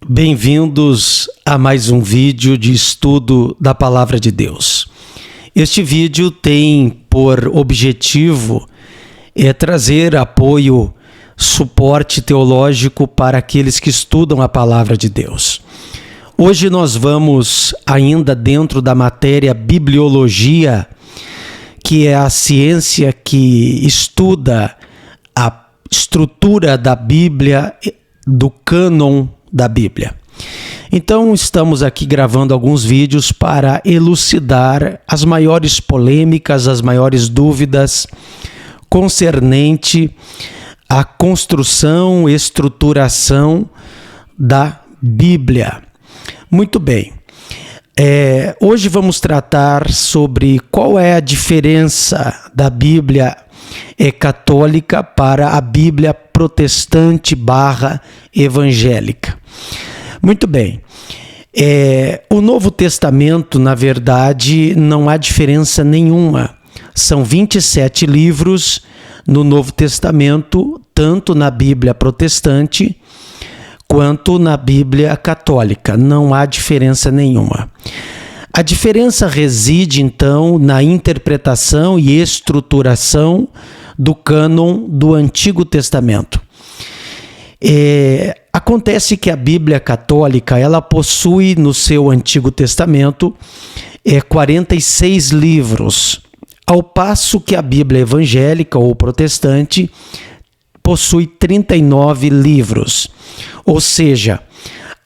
Bem-vindos a mais um vídeo de estudo da Palavra de Deus. Este vídeo tem por objetivo trazer apoio, suporte teológico para aqueles que estudam a Palavra de Deus. Hoje nós vamos ainda dentro da matéria Bibliologia, que é a ciência que estuda a estrutura da Bíblia, do cânon da Bíblia. Então estamos aqui gravando alguns vídeos para elucidar as maiores polêmicas, as maiores dúvidas concernente à construção, estruturação da Bíblia. Muito bem. Hoje vamos tratar sobre qual é a diferença da Bíblia católica para a Bíblia protestante / evangélica. Muito bem. O Novo Testamento, na verdade, não há diferença nenhuma. São 27 livros no Novo Testamento, tanto na Bíblia protestante quanto na Bíblia católica. Não há diferença nenhuma. A diferença reside, então, na interpretação e estruturação do cânon do Antigo Testamento. Acontece que a Bíblia católica ela possui no seu Antigo Testamento 46 livros, ao passo que a Bíblia evangélica ou protestante possui 39 livros. Ou seja,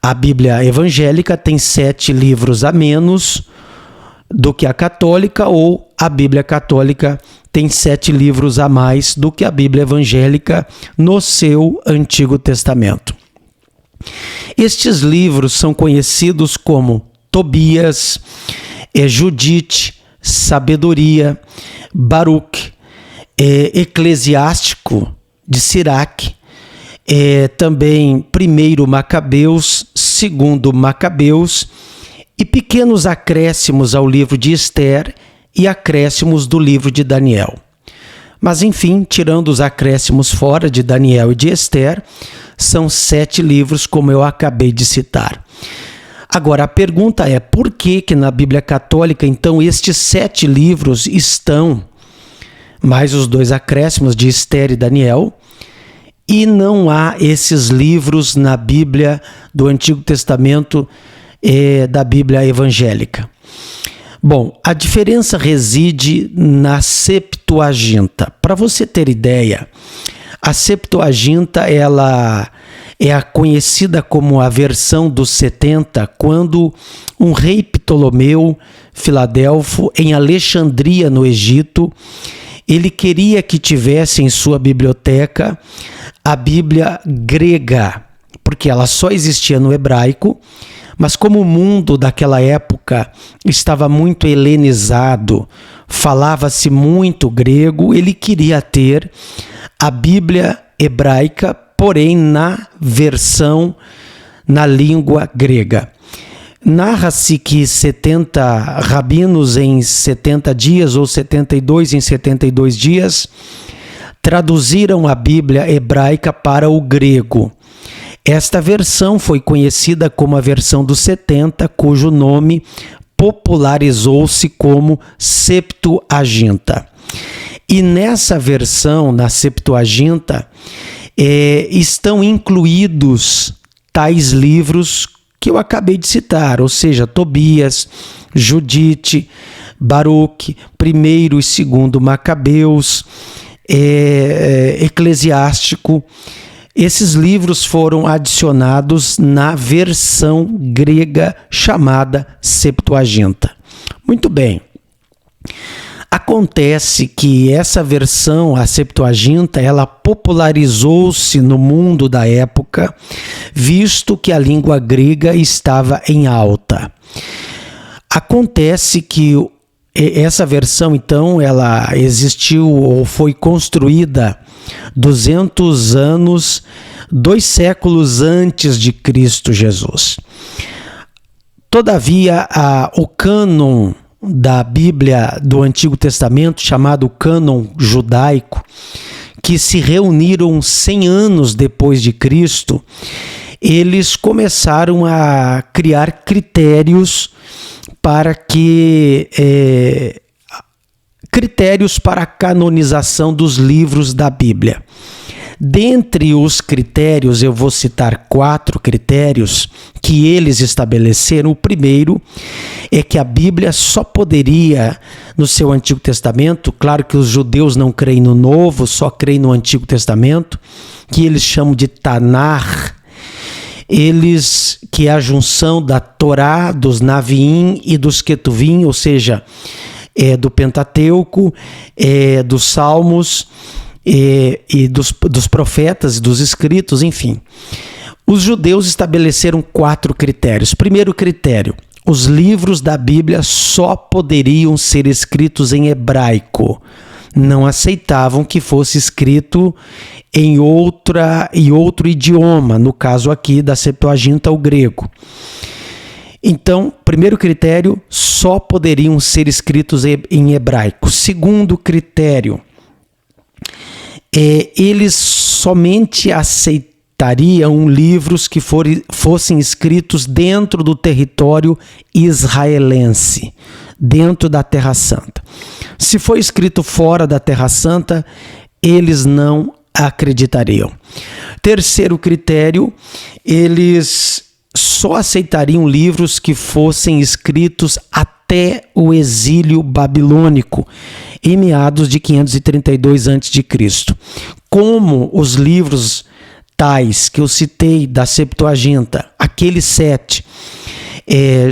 a Bíblia evangélica tem 7 livros a menos do que a católica, ou a Bíblia católica tem 7 livros a mais do que a Bíblia evangélica no seu Antigo Testamento. Estes livros são conhecidos como Tobias, Judite, Sabedoria, Baruque, Eclesiástico de Siraque, também 1 Macabeus, 2 Macabeus e pequenos acréscimos ao livro de Esther e acréscimos do livro de Daniel. Mas enfim, tirando os acréscimos fora de Daniel e de Esther, são 7 livros como eu acabei de citar. Agora a pergunta é, por que na Bíblia católica então estes 7 livros estão, mais os 2 acréscimos de Esther e Daniel, e não há esses livros na Bíblia do Antigo Testamento da Bíblia evangélica? Bom, a diferença reside na Septuaginta. Para você ter ideia, a Septuaginta ela é a conhecida como a versão dos 70, quando um rei Ptolomeu Filadelfo, em Alexandria, no Egito, ele queria que tivesse em sua biblioteca a Bíblia grega, porque ela só existia no hebraico, mas como o mundo daquela época estava muito helenizado, falava-se muito grego, ele queria ter a Bíblia hebraica, porém na língua grega. Narra-se que 70 rabinos em 70 dias, ou 72 em 72 dias, traduziram a Bíblia hebraica para o grego. Esta versão foi conhecida como a versão dos 70, cujo nome popularizou-se como Septuaginta. E nessa versão, na Septuaginta, estão incluídos tais livros que eu acabei de citar, ou seja, Tobias, Judite, Baruque, 1 e 2 Macabeus, Eclesiástico. Esses livros foram adicionados na versão grega chamada Septuaginta. Muito bem. Acontece que essa versão, a Septuaginta, ela popularizou-se no mundo da época, visto que a língua grega estava em alta. Acontece que essa versão, então, ela existiu ou foi construída 200 anos, 2 séculos antes de Cristo Jesus. Todavia, o cânon da Bíblia do Antigo Testamento, chamado cânon judaico, que se reuniram 100 anos depois de Cristo, eles começaram a criar critérios para a canonização dos livros da Bíblia. Dentre os critérios, eu vou citar 4 critérios que eles estabeleceram. O primeiro é que a Bíblia só poderia, no seu Antigo Testamento, claro que os judeus não creem no Novo, só creem no Antigo Testamento, que eles chamam de Tanar, que é a junção da Torá, dos Naviim e dos Ketuvim, ou seja, do Pentateuco, dos Salmos, e dos profetas e dos escritos, enfim. Os judeus estabeleceram 4 critérios. Primeiro critério: os livros da Bíblia só poderiam ser escritos em hebraico. Não aceitavam que fosse escrito em outro idioma, no caso aqui da Septuaginta, o grego. Então, primeiro critério: só poderiam ser escritos em hebraico. Segundo critério: eles somente aceitariam livros que fossem escritos dentro do território israelense, dentro da Terra Santa. Se for escrito fora da Terra Santa, eles não acreditariam. Terceiro critério: eles só aceitariam livros que fossem escritos até o exílio babilônico, em meados de 532 a.C. Como os livros tais que eu citei da Septuaginta, aqueles 7,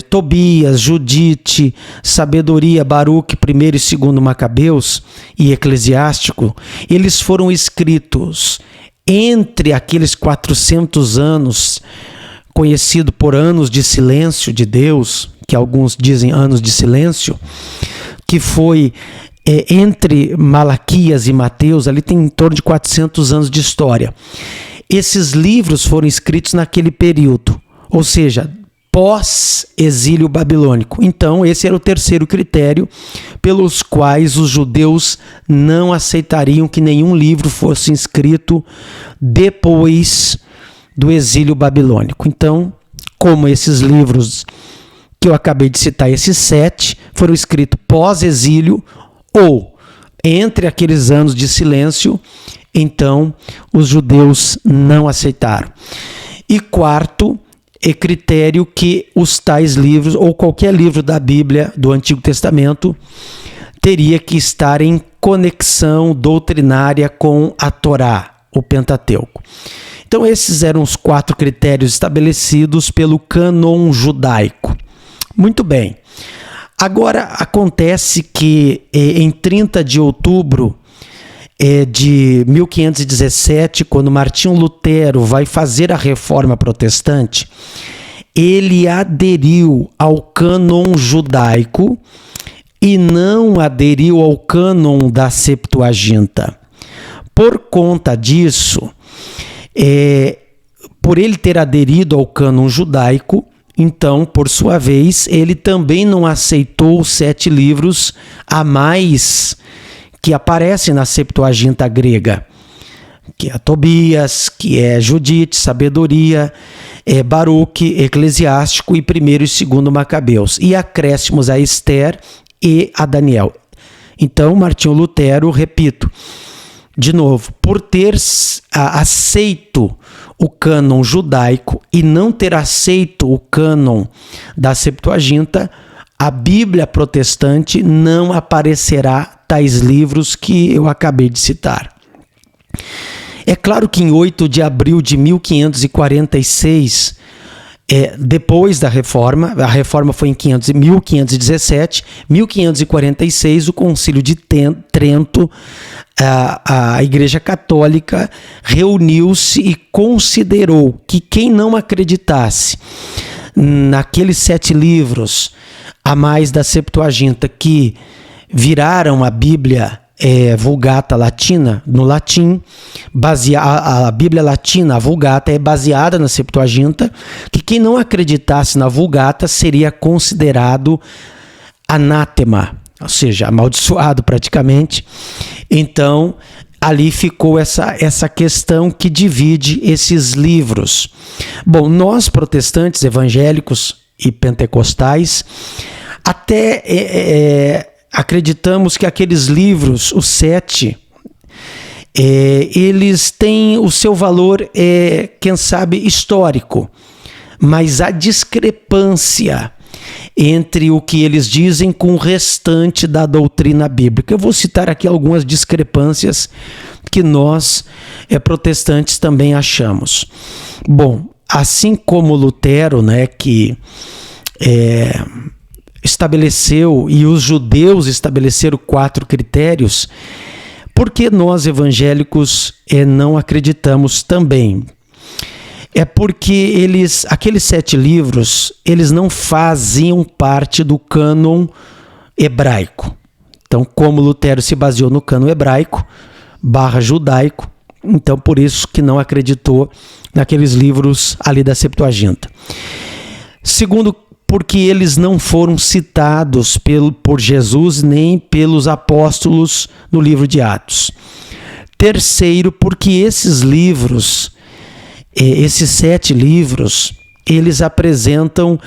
Tobias, Judite, Sabedoria, Baruque, 1º e 2º Macabeus e Eclesiástico, eles foram escritos entre aqueles 400 anos, conhecido por anos de silêncio de Deus, que alguns dizem anos de silêncio, que foi entre Malaquias e Mateus, ali tem em torno de 400 anos de história. Esses livros foram escritos naquele período, ou seja, pós-exílio babilônico. Então, esse era o terceiro critério pelos quais os judeus não aceitariam que nenhum livro fosse escrito depois do exílio babilônico. Então, como esses livros que eu acabei de citar, esses 7, foram escritos pós-exílio ou entre aqueles anos de silêncio, então os judeus não aceitaram. E quarto critério, que os tais livros, ou qualquer livro da Bíblia do Antigo Testamento, teria que estar em conexão doutrinária com a Torá, o Pentateuco. Então esses eram os 4 critérios estabelecidos pelo cânon judaico. Muito bem. Agora acontece que em 30 de outubro de 1517, quando Martinho Lutero vai fazer a Reforma Protestante, ele aderiu ao cânon judaico e não aderiu ao cânon da Septuaginta. Por conta disso, por ele ter aderido ao cânon judaico, então, por sua vez, ele também não aceitou os 7 livros a mais que aparecem na Septuaginta grega, que é Tobias, que é Judite, Sabedoria, Baruque, Eclesiástico e 1º e 2º Macabeus, e acréscimos a Esther e a Daniel. Então, Martinho Lutero, repito, de novo, por ter aceito o cânon judaico e não ter aceito o cânon da Septuaginta, a Bíblia protestante não aparecerá tais livros que eu acabei de citar. É claro que em 8 de abril de 1546, depois da Reforma, a Reforma foi em 1517, 1546, o Concílio de Trento, a Igreja Católica reuniu-se e considerou que quem não acreditasse naqueles 7 livros a mais da Septuaginta que viraram a Bíblia Vulgata Latina, no latim, a Bíblia Latina, a Vulgata, é baseada na Septuaginta, que quem não acreditasse na Vulgata seria considerado anátema, ou seja, amaldiçoado praticamente. Então, ali ficou essa questão que divide esses livros. Bom, nós protestantes, evangélicos e pentecostais, até acreditamos que aqueles livros, os 7, eles têm o seu valor, quem sabe, histórico, mas a discrepância entre o que eles dizem com o restante da doutrina bíblica. Eu vou citar aqui algumas discrepâncias que nós, protestantes, também achamos. Bom, assim como Lutero, né, que estabeleceu, e os judeus estabeleceram 4 critérios, por que nós evangélicos não acreditamos também? É porque aqueles 7 livros, eles não faziam parte do cânon hebraico. Então, como Lutero se baseou no cânon hebraico / judaico, então por isso que não acreditou naqueles livros ali da Septuaginta. Segundo, porque eles não foram citados por Jesus nem pelos apóstolos no livro de Atos. Terceiro, porque esses livros, esses 7 livros, eles apresentam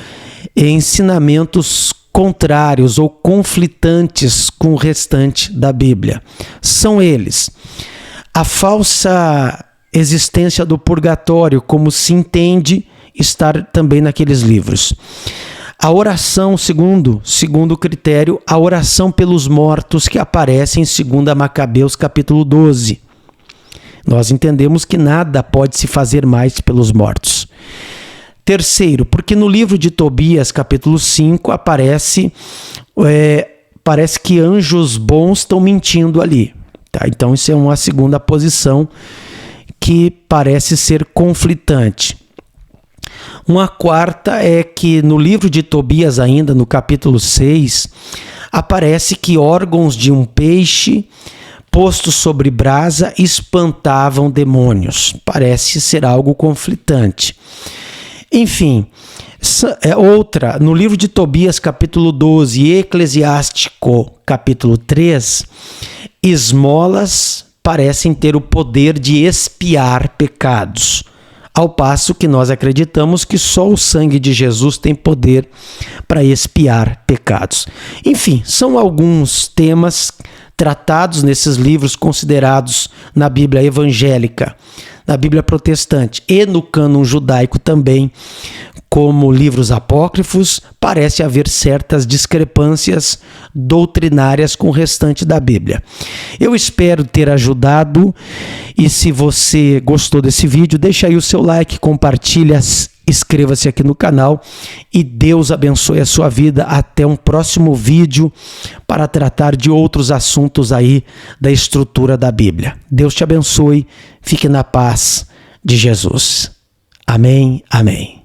ensinamentos contrários ou conflitantes com o restante da Bíblia. São eles: a falsa existência do purgatório, como se entende estar também naqueles livros. A oração, segundo critério, a oração pelos mortos que aparece em 2 Macabeus capítulo 12. Nós entendemos que nada pode se fazer mais pelos mortos. Terceiro, porque no livro de Tobias, capítulo 5, parece que anjos bons estão mentindo ali. Tá? Então isso é uma segunda posição que parece ser conflitante. Uma quarta é que no livro de Tobias, ainda no capítulo 6, aparece que órgãos de um peixe postos sobre brasa espantavam demônios. Parece ser algo conflitante. Enfim, outra, no livro de Tobias, capítulo 12, e Eclesiástico, capítulo 3, esmolas parecem ter o poder de expiar pecados, ao passo que nós acreditamos que só o sangue de Jesus tem poder para expiar pecados. Enfim, são alguns temas tratados nesses livros considerados na Bíblia evangélica, na Bíblia protestante e no cânon judaico também, como livros apócrifos. Parece haver certas discrepâncias doutrinárias com o restante da Bíblia. Eu espero ter ajudado, e se você gostou desse vídeo, deixa aí o seu like, compartilha, inscreva-se aqui no canal e Deus abençoe a sua vida. Até um próximo vídeo para tratar de outros assuntos aí da estrutura da Bíblia. Deus te abençoe, fique na paz de Jesus. Amém, amém.